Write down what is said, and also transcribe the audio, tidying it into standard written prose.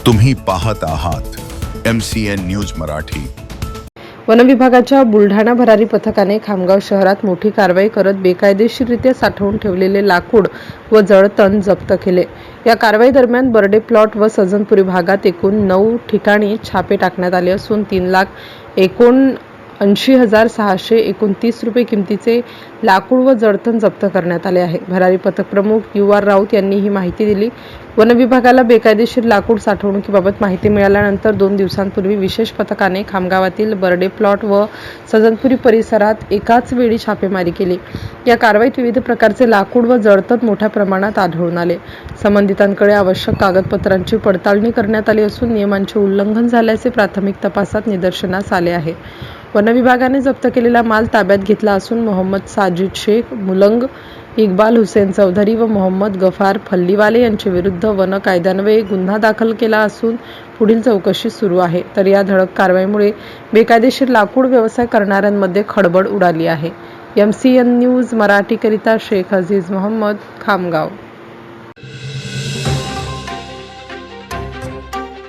तुम्ही पाहत आहात MCN न्यूज मराठी। वन विभागाच्या बुलढाणा भरारी पथकाने खामगाव शहरात मोठी कारवाई करत बेकायदेशीररित्या साठवून ठेवलेले लाकूड व जळतण जप्त केले। या कारवाई दरम्यान बर्डे प्लॉट व सजनपुरी भागात एकूण 9 ठिकाणी छापे टाकण्यात आले असून 3,79,629 रुपये किमतीचे लाकूड व जळतण जप्त करण्यात आले आहे। भरारी पथक प्रमुख UR राऊत यांनी ही माहिती दिली। वन विभागाला बेकायदेशीर लाकूड साठवणुकीबाबत माहिती मिळाल्यानंतर 2 दिवसांपूर्वी विशेष पथकाने खामगावातील बर्डे प्लॉट व सजनपुरी परिसरात एकाच वेळी छापेमारी केली। या कारवाईत विविध प्रकारचे लाकूड व जळतण मोठ्या प्रमाणात आढळून आले। संबंधितांकडे आवश्यक कागदपत्रांची पडताळणी करण्यात आली असून नियमांचे उल्लंघन झाल्याचे प्राथमिक तपासात निदर्शनास आले आहे। वन विभागाने जप्त केलेला माल ताब्यात घेतला असून मोहम्मद साजिद शेख मुलंग, इक्बाल हुसेन चौधरी व मोहम्मद गफार फल्लीवाले यांच्या विरुद्ध वन कायद्यान्वये गुन्हा दाखल केला असून पुढील चौकशी सुरू आहे। तर या धडक कारवाईमुळे बेकायदेशीर लाकूड व्यवसाय करणाऱ्यांमध्ये खळबळ उडाली आहे। MCN न्यूज मराठीकरिता शेख अजीज मोहम्मद, खामगाव।